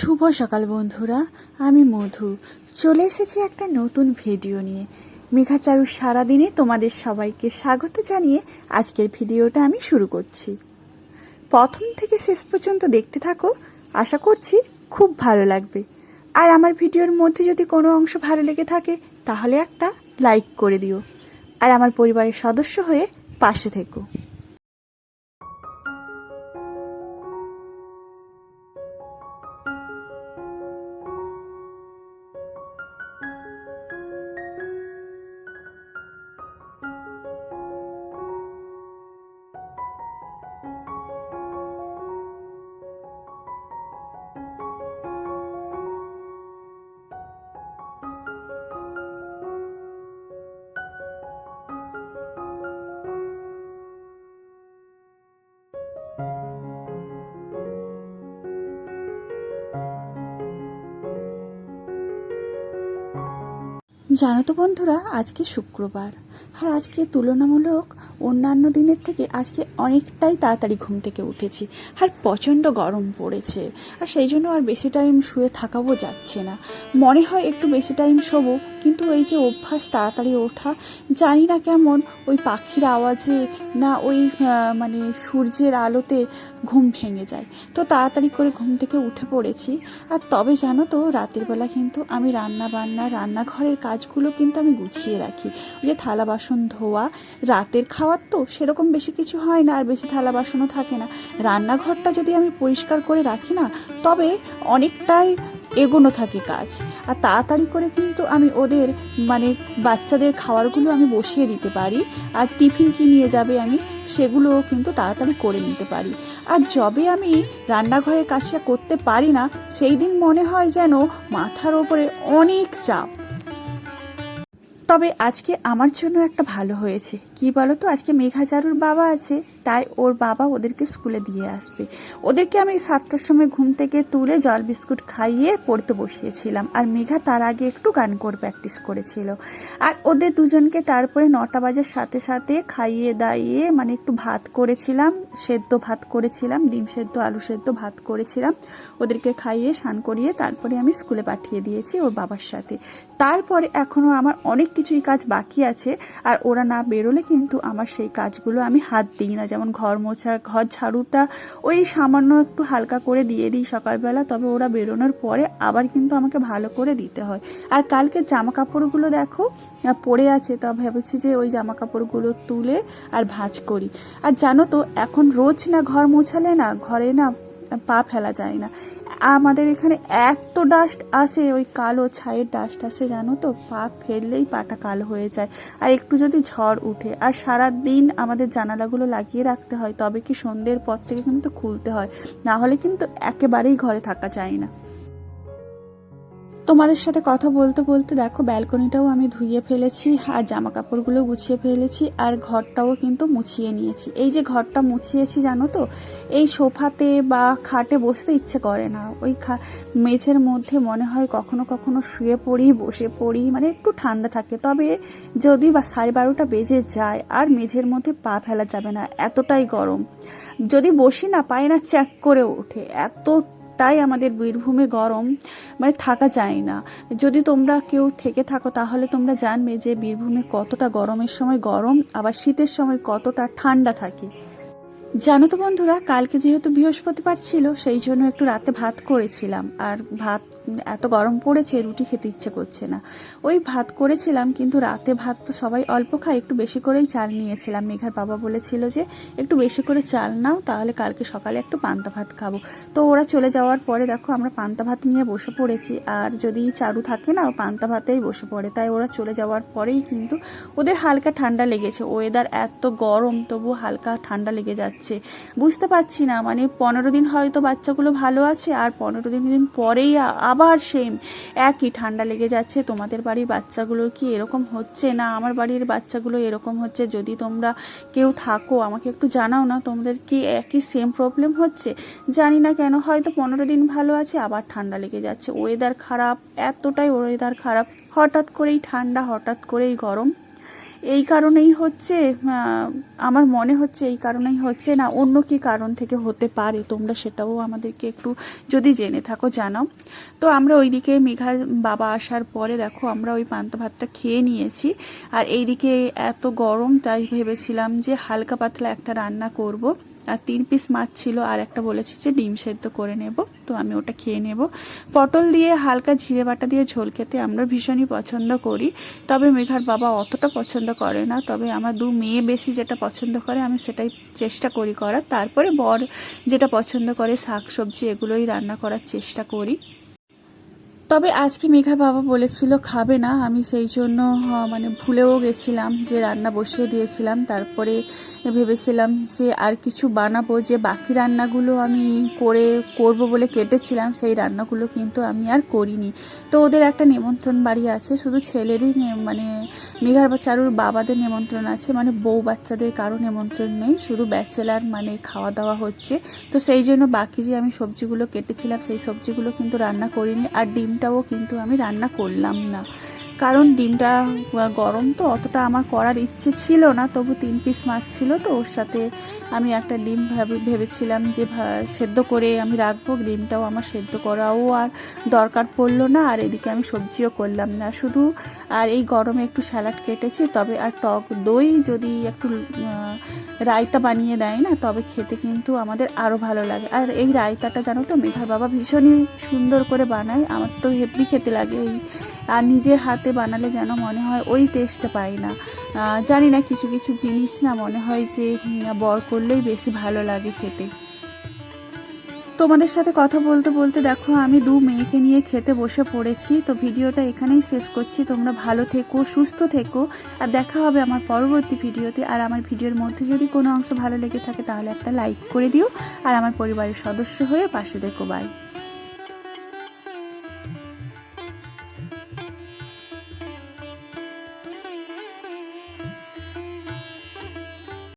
শুভ সকাল বন্ধুরা, আমি মধু চলে এসেছি একটা নতুন ভিডিও নিয়ে। মেঘাচারুর সারাদিনে তোমাদের সবাইকে স্বাগত জানিয়ে আজকের ভিডিওটা আমি শুরু করছি। প্রথম থেকে শেষ পর্যন্ত দেখতে থাকো, আশা করছি খুব ভালো লাগবে। আর আমার ভিডিওর মধ্যে যদি কোনো অংশ ভালো লেগে থাকে তাহলে একটা লাইক করে দিও, আর আমার পরিবারের সদস্য হয়ে পাশে থেকো। জানো তো বন্ধুরা, আজকে শুক্রবার, আর আজকে তুলনামূলক অন্যান্য দিনের থেকে আজকে অনেকটাই তাড়াতাড়ি ঘুম থেকে উঠেছি। আর প্রচণ্ড গরম পড়েছে, আর সেই জন্য আর বেশি টাইম শুয়ে থাকাও যাচ্ছে না। মনে হয় একটু বেশি টাইম শোবো, কিন্তু এই যে অভ্যাস তাড়াতাড়ি ওঠা, জানি না কেমন ওই পাখির আওয়াজে না ওই মানে সূর্যের আলোতে ঘুম ভেঙে যায়। তো তাড়াতাড়ি করে ঘুম থেকে উঠে পড়েছি। আর তবে জানো তো, রাতের বেলা কিন্তু আমি রান্নাঘরের কাজগুলো কিন্তু আমি গুছিয়ে রাখি। ওই যে থালা বাসন ধোয়া, রাতের খাওয়ার তো সেরকম বেশি কিছু হয় না, আর বেশি থালা বাসনও থাকে না। রান্নাঘরটা যদি আমি পরিষ্কার করে রাখি না, তবে অনেকটাই এগোনো থাকে কাজ। আর তাড়াতাড়ি করে কিন্তু আমি ওদের মানে বাচ্চাদের খাবারগুলো আমি বসিয়ে দিতে পারি, আর টিফিন কি নিয়ে যাবে আমি সেগুলোও কিন্তু তাড়াতাড়ি করে নিতে পারি। আর যবে আমি রান্নাঘরের কাজটা করতে পারি না, সেই দিন মনে হয় যেন মাথার ওপরে অনেক চাপ। তবে আজকে আমার জন্য একটা ভালো হয়েছে, কি বলো তো, আজকে মেঘাচারুর বাবা আছে, তাই ওর বাবা ওদেরকে স্কুলে দিয়ে আসবে। ওদেরকে আমি 7টার সময় ঘুম থেকে তুলে জল বিস্কুট খাইয়ে পড়তে বসিয়েছিলাম, আর মেঘা তার আগে একটু গান করে প্র্যাকটিস করেছিল। আর ওদের দুজনকে তারপরে 9টা বাজার সাথে সাথে খাইয়ে দাইয়ে মানে একটু ভাত করেছিলাম, সেদ্ধ ভাত করেছিলাম, ডিম সেদ্ধ আলু সেদ্ধ ভাত করেছিলাম। ওদেরকে খাইয়ে স্নান করিয়ে তারপরে আমি স্কুলে পাঠিয়ে দিয়েছি ওর বাবার সাথে। তারপরে এখনও আমার অনেক কিছুই কাজ বাকি আছে, আর ওরা না বেরোলে কিন্তু আমার সেই কাজগুলো আমি হাত দিই না। যেমন ঘর মোছা, ঘর ঝাড়ুটা ওই সামান্য একটু হালকা করে দিয়ে দিই সকালবেলা, তবে ওরা বেরোনোর পরে আবার কিন্তু আমাকে ভালো করে দিতে হয়। আর কালকে জামা কাপড়গুলো দেখো পড়ে আছে, তা ভেবেছি যে ওই জামা কাপড়গুলো তুলে আর ভাঁজ করি। আর জানো তো, এখন রোজ না ঘর মোছালে না ঘরে না পা ফেলা যায় না। আমাদের এখানে এত ডাস্ট আসে, ওই কালো ছাইয়ের ডাস্ট আসে, জানো তো, পা ফেললেই পাটা কালো হয়ে যায়। আর একটু যদি ঝড় উঠে, আর সারা দিন আমাদের জানালাগুলো লাগিয়ে রাখতে হয়, তবে কি সন্ধ্যের পর থেকে কিন্তু খুলতে হয়, না হলে কিন্তু একেবারেই ঘরে থাকা যায় না। তোমাদের সাথে কথা বলতে বলতে দেখো ব্যালকনিটাও আমি ধুয়ে ফেলেছি, আর জামা কাপড়গুলো গুছিয়ে ফেলেছি, আর ঘরটাও কিন্তু মুছিয়ে নিয়েছি। এই যে ঘরটা মুছিয়েছি, জানো তো, এই সোফাতে বা খাটে বসতে ইচ্ছে করে না। ওই মেঝের মধ্যে মনে হয় কখনো কখনো শুয়ে পড়ি, বসে পড়ি, মানে একটু ঠান্ডা থাকে। তবে যদি বা 12:30 বেজে যায়, আর মেঝের মধ্যে পা ফেলা যাবে না, এতটাই গরম। যদি বসি না, পায়ে না চ্যাক করে ওঠে, তাই আমাদের বীরভূমে গরম, মানে থাকা যায় না। যদি তোমরা কেউ থেকে থাকো তাহলে তোমরা জানবে যে বীরভূমে কতটা গরমের সময় গরম, আবার শীতের সময় কতটা ঠান্ডা থাকে। জানো তো বন্ধুরা, কালকে যেহেতু বৃহস্পতিবার ছিল, সেই জন্য একটু রাতে ভাত করেছিলাম। আর ভাত এত গরম পড়েছে, রুটি খেতে ইচ্ছে করছে না, ওই ভাত করেছিলাম। কিন্তু রাতে ভাত তো সবাই অল্প খায়, একটু বেশি করেই চাল নিয়েছিলাম। মেঘার বাবা বলেছিল যে একটু বেশি করে চাল নাও, তাহলে কালকে সকালে একটু পান্তা ভাত খাবো। তো ওরা চলে যাওয়ার পরে দেখো আমরা পান্তা ভাত নিয়ে বসে পড়েছি। আর যদি চারু থাকে না, পান্তা ভাতেই বসে পড়ে। তাই ওরা চলে যাওয়ার পরেই কিন্তু ওদের হালকা ঠান্ডা লেগেছে। ওয়েদার এত গরম, তবু হালকা ঠান্ডা লেগে যাচ্ছে। বুঝতে পারছি না, মানে 15 দিন হয়তো বাচ্চাগুলো ভালো আছে, আর 15 দিন পরেই আবার সেম একই ঠান্ডা লেগে যাচ্ছে। তোমাদের বাড়ির বাচ্চাগুলোর কি এরকম হচ্ছে, না আমার বাড়ির বাচ্চাগুলো এরকম হচ্ছে? যদি তোমরা কেউ থাকো আমাকে একটু জানাও না, তোমাদের কি একই সেম প্রবলেম হচ্ছে? জানি না কেন, হয়তো 15 দিন ভালো আছে, আবার ঠান্ডা লেগে যাচ্ছে। ওয়েদার খারাপ, এতটাই ওয়েদার খারাপ, হঠাৎ করেই ঠান্ডা, হঠাৎ করেই গরম। এই কারণেই হচ্ছে, আমার মনে হচ্ছে এই কারণেই হচ্ছে, না অন্য কি কারণ থেকে হতে পারে, তোমরা সেটাও আমাদেরকে একটু যদি জেনে থাকো জানাও। তো আমরা ওইদিকে মেঘার বাবা আসার পরে দেখো আমরা ওই পান্তা ভাতটা খেয়ে নিয়েছি। আর এইদিকে এত গরম, তাই ভেবেছিলাম যে হালকা পাতলা একটা রান্না করব। আর 3 পিস মাছ ছিল, আর একটা বলেছি যে ডিম সেদ্ধ করে নেব, তো আমি ওটা খেয়ে নেব। পটল দিয়ে হালকা জিরে বাটা দিয়ে ঝোল খেতে আমরা ভীষণই পছন্দ করি, তবে মেঘার বাবা অতটা পছন্দ করে না। তবে আমার 2 মেয়ে বেশি যেটা পছন্দ করে আমি সেটাই চেষ্টা করি করার, তারপরে বর যেটা পছন্দ করে শাক সবজি এগুলোই রান্না করার চেষ্টা করি। তবে আজকে মেঘার বাবা বলেছিল খাবে না, আমি সেই জন্য মানে ভুলেও গেছিলাম যে রান্না বসিয়ে দিয়েছিলাম। তারপরে ভেবেছিলাম যে আর কিছু বানাবো, যে বাকি রান্নাগুলো আমি করব বলে কেটেছিলাম, সেই রান্নাগুলো কিন্তু আমি আর করিনি। তো ওদের একটা নিমন্ত্রণ বাড়ি আছে, শুধু ছেলেরই মানে মেঘার বা চারুর বাবাদের নিমন্ত্রণ আছে, মানে বউ বাচ্চাদের কারো নিমন্ত্রণ নেই, শুধু ব্যাচেলার মানে খাওয়া দাওয়া হচ্ছে। তো সেই জন্য বাকি যে আমি সবজিগুলো কেটেছিলাম সেই সবজিগুলো কিন্তু রান্না করিনি। আর ডিমটাও কিন্তু আমি রান্না করলাম না, কারণ ডিমটা গরম, তো অতটা আমার করার ইচ্ছে ছিল না। তবু 3 পিস মাছ ছিল, তো ওর সাথে আমি একটা ডিম ভেবেছিলাম যে সেদ্ধ করে আমি রাখবো। ডিমটাও আমার সেদ্ধ করাও আর দরকার পড়লো না, আর এদিকে আমি সবজিও করলাম না শুধু। আর এই গরমে একটু স্যালাড কেটেছি, তবে আর টক দই যদি একটু রায়তা বানিয়ে দেয় না, তবে খেতে কিন্তু আমাদের আরও ভালো লাগে। আর এই রায়তাটা জানো তো মেঘার বাবা ভীষণই সুন্দর করে বানায়, আমার তো হেব্বি খেতে লাগে। আর নিজের হাতে বানালে যেন মনে হয় ওই টেস্টটা পাই না, জানি না, কিছু কিছু জিনিস না মনে হয় যে বর করলেই বেশি ভালো লাগে খেতে। তোমাদের সাথে কথা বলতে বলতে দেখো আমি 2 মেয়েকে নিয়ে খেতে বসে পড়েছি। তো ভিডিওটা এখানেই শেষ করছি, তোমরা ভালো থেকো, সুস্থ থেকো, আর দেখা হবে আমার পরবর্তী ভিডিওতে। আর আমার ভিডিওর মধ্যে যদি কোনো অংশ ভালো লেগে থাকে তাহলে একটা লাইক করে দিও, আর আমার পরিবারের সদস্য হয়ে পাশে থেকো। বাই।